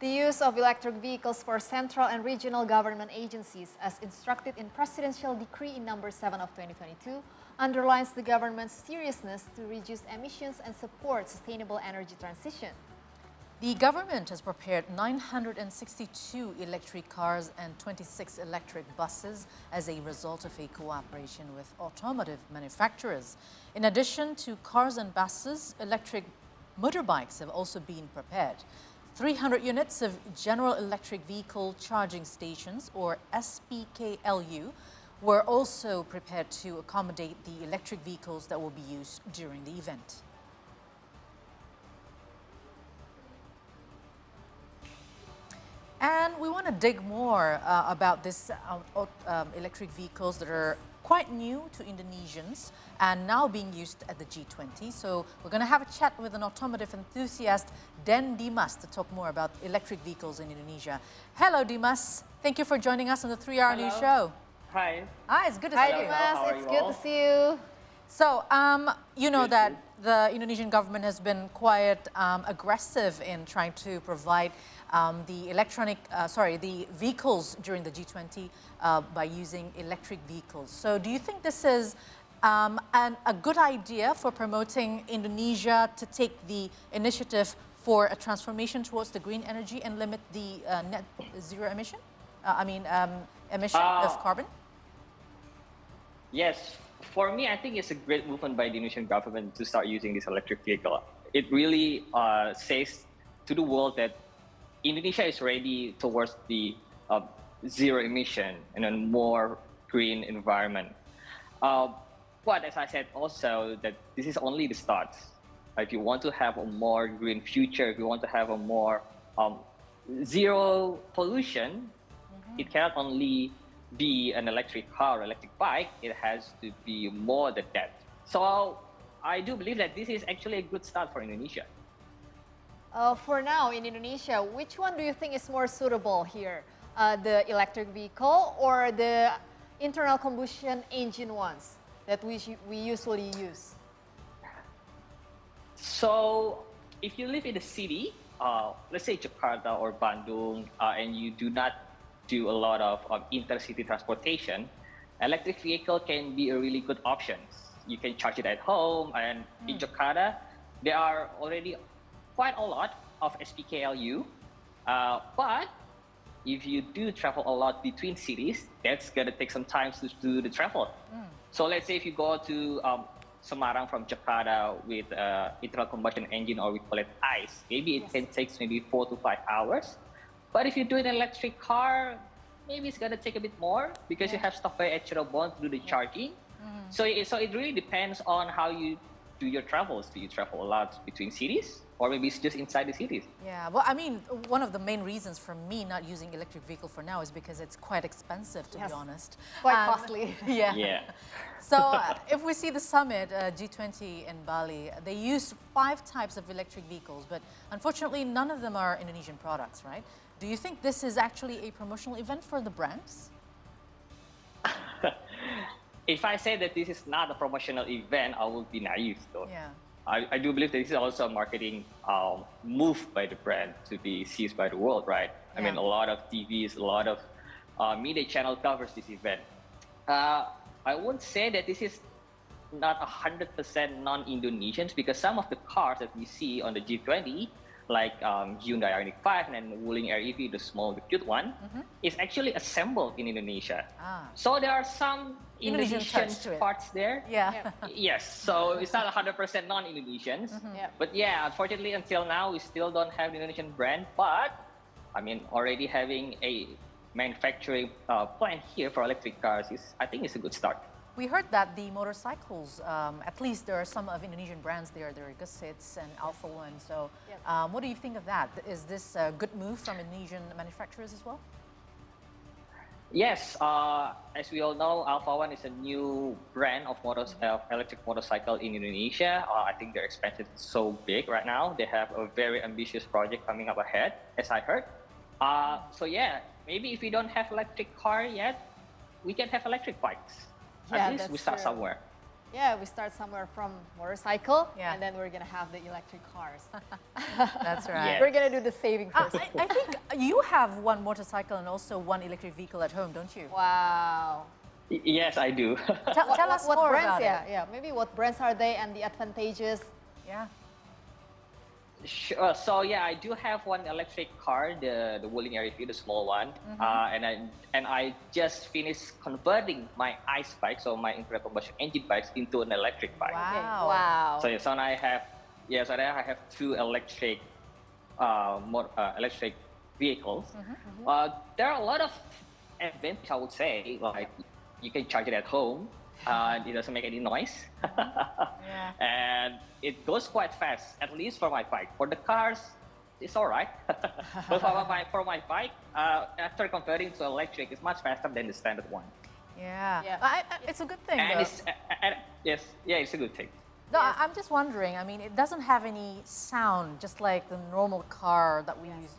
The use of electric vehicles for central and regional government agencies, as instructed in Presidential Decree number 7 of 2022, underlines the government's seriousness to reduce emissions and support sustainable energy transition. The government has prepared 962 electric cars and 26 electric buses as a result of a cooperation with automotive manufacturers. In addition to cars and buses, electric motorbikes have also been prepared. 300 units of General Electric Vehicle Charging Stations, or SPKLU, were also prepared to accommodate the electric vehicles that will be used during the event. And we want to dig more about this electric vehicles that are quite new to Indonesians and now being used at the G20. So we're going to have a chat with an automotive enthusiast, Dimas, to talk more about electric vehicles in Indonesia. Hello, Dimas. Thank you for joining us on the 3-Hour News Show. Hi. Hi, it's good to see you. Dimas, it's good to see you. So, you know that the Indonesian government has been quite aggressive in trying to provide the vehicles during the G20 by using electric vehicles. So, do you think this is a good idea for promoting Indonesia to take the initiative for a transformation towards the green energy and limit the net zero emission? Emission of carbon? Yes, for me, I think it's a great movement by the Indonesian government to start using this electric vehicle. It really says to the world that Indonesia is ready towards the zero emission and a more green environment. But as I said also, that this is only the start. If you want to have a more green future, if you want to have a more zero pollution, it cannot only be an electric car or electric bike, it has to be more than that. So I do believe that this is actually a good start for Indonesia. For now, in Indonesia, which one do you think is more suitable here? The electric vehicle or the internal combustion engine ones that we usually use? So if you live in a city, let's say Jakarta or Bandung, and you do not do a lot of intercity transportation, electric vehicle can be a really good option. You can charge it at home, and in Jakarta, there are already quite a lot of SPKLU. But if you do travel a lot between cities, that's gonna take some time to do the travel. So let's say if you go to Semarang from Jakarta with internal combustion engine, or we call it ICE, maybe it can take maybe 4 to 5 hours. But if you do an electric car, maybe it's gonna take a bit more because you have to stop by at Cirebon to do the charging. So it really depends on how you do your travels. Do you travel a lot between cities, or maybe it's just inside the cities? Yeah, well, I mean, one of the main reasons for me not using electric vehicle for now is because it's quite expensive, to be honest. Quite costly. Yeah. So if we see the summit, G20 in Bali, they use 5 types of electric vehicles, but unfortunately none of them are Indonesian products, right? Do you think this is actually a promotional event for the brands? If I say that this is not a promotional event, I will be naive though. Yeah. I do believe that this is also a marketing move by the brand to be seized by the world, right? I mean, a lot of TVs, a lot of media channel covers this event. I won't say that this is not 100% non-Indonesians, because some of the cars that we see on the G20, like Hyundai Ioniq 5 and Wuling Air EV, the small, the cute one, is actually assembled in Indonesia. So there are some Indonesian parts there. Yeah. Yes, so it's not 100% non-Indonesians. But yeah, unfortunately, until now, we still don't have the Indonesian brand. But I mean, already having a manufacturing plant here for electric cars I think it's a good start. We heard that the motorcycles, at least there are some of Indonesian brands there. There are Gusits and Alpha One. So what do you think of that? Is this a good move from Indonesian manufacturers as well? Yes, as we all know, Alpha One is a new brand of electric motorcycle in Indonesia. I think their expansion is so big right now. They have a very ambitious project coming up ahead, as I heard. So yeah, maybe if we don't have electric car yet, we can have electric bikes. At least we start somewhere. Yeah, we start somewhere from motorcycle, Yeah. and then we're gonna have the electric cars. That's right. Yeah. We're gonna do the saving first. I think you have one motorcycle and also one electric vehicle at home, don't you? Wow. Yes, I do. Tell us what more brands? about Yeah, it. yeah. Maybe what brands are they and the advantages? Yeah. Sure. So yeah, I do have one electric car, the Wuling Airview, the small one, and I just finished converting my ICE bike, so my internal combustion engine bikes, into an electric bike. Wow. Okay. Wow. So so now I have two electric, electric vehicles. There are a lot of advantages, I would say. Like you can charge it at home. It doesn't make any noise. Yeah. And it goes quite fast, at least for my bike. For the cars, it's all right. But for my bike, after converting to electric, it's much faster than the standard one. Yeah. Yeah. It's a good thing, And though. yes, yeah, it's a good thing. No, Yes. I'm just wondering. I mean, it doesn't have any sound, just like the normal car that we use,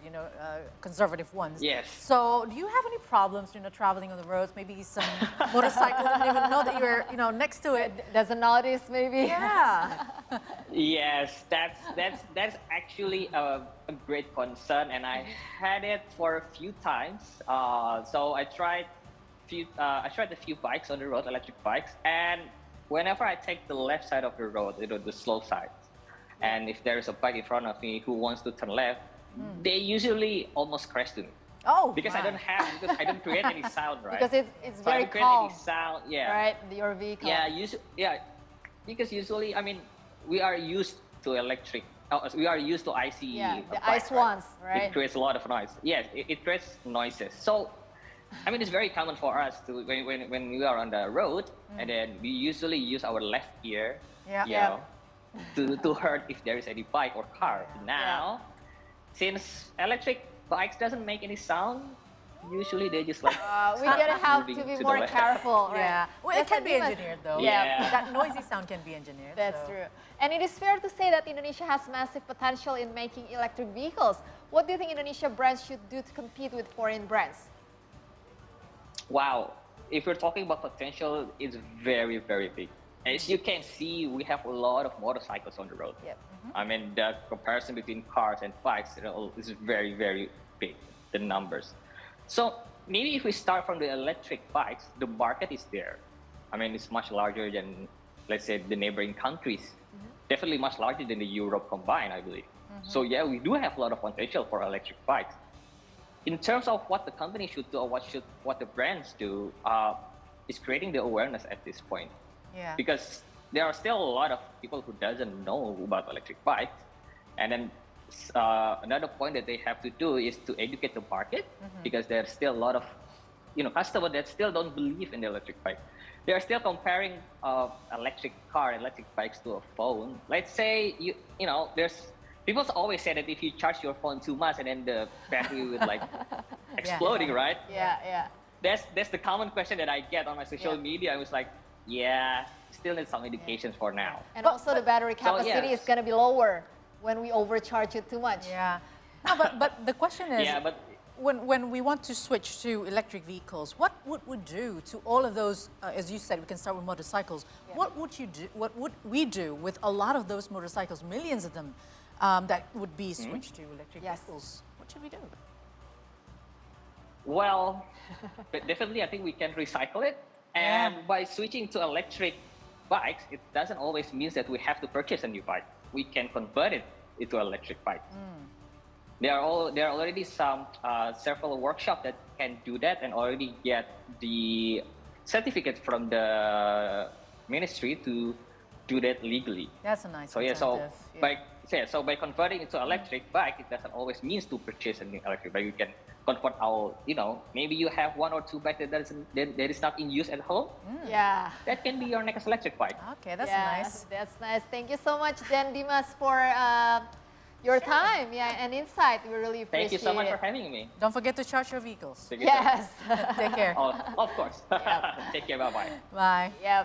conservative ones. Yes. So, do you have any problems, traveling on the roads? Maybe some motorcycle didn't even know that you're, next to it. Doesn't notice maybe. Yeah. Yes, that's actually a great concern, and I had it for a few times. So I tried a few bikes on the road, electric bikes, and whenever I take the left side of the road, the slow side, and if there is a bike in front of me who wants to turn left, they usually almost crash to me. Oh, Because my. I don't create any sound, right? Because it's So I very don't create calm, any sound, yeah. right? Your vehicle. Yeah, because usually, I mean, we are used to electric. We are used to ICE. Yeah, the bikes, ICE ones, right? It creates a lot of noise. Yes, it creates noises. So, I mean, it's very common for us to when we are on the road, and then we usually use our left ear, Yeah. you Yeah. know, to hear if there is any bike or car. Now, since electric bikes doesn't make any sound, usually they just like. We're gonna have moving to be to the more left. careful, right? Yeah. Well, it Yes, can be Dimas. engineered, though. Yeah. That noisy sound can be engineered. That's so. true. And it is fair to say that Indonesia has massive potential in making electric vehicles. What do you think Indonesia brands should do to compete with foreign brands? Wow, if we're talking about potential, it's very, very big. As you can see, we have a lot of motorcycles on the road. Yep. I mean, the comparison between cars and bikes is very, very big, the numbers. So maybe if we start from the electric bikes, the market is there. I mean, it's much larger than, let's say, the neighboring countries. Definitely much larger than the Europe combined, I believe. So yeah, we do have a lot of potential for electric bikes. In terms of what the company should do or what the brands do, is creating the awareness at this point. Yeah. Because there are still a lot of people who doesn't know about electric bikes. And then another point that they have to do is to educate the market, because there's still a lot of customers that still don't believe in the electric bike. They are still comparing electric bikes to a phone. Let's say there's people always say that if you charge your phone too much and then the battery would like exploding, right? Yeah, yeah. That's the common question that I get on my social Yeah. media. I was like, yeah, still need some education for now. And also the battery capacity yes. is gonna be lower when we overcharge it too much. Yeah. No, but the question is, Yeah, but when we want to switch to electric vehicles, what would we do to all of those? As you said, we can start with motorcycles. Yeah. What would you do? What would we do with a lot of those motorcycles, millions of them, that would be switched to electric Yes. vehicles? What should we do? well, but definitely I think we can recycle it. And Yeah. by switching to electric bikes, it doesn't always mean that we have to purchase a new bike. We can convert it into electric bike. There are already some several workshops that can do that and already get the certificate from the ministry to do that legally. That's a nice So incentive. by converting into electric bike, it doesn't always mean to purchase a new electric bike. You can convert our, maybe you have one or two bikes that is not in use at home. Yeah. That can be your next electric bike. Okay, that's Yeah, nice. That's nice. Thank you so much, Dan Dimas, for your time, and insight. We really appreciate Thank you so much it. for having me. Don't forget to charge your vehicles. Take care. Yes. Take care. Oh, of course. Take care. Bye bye. Bye. Yeah.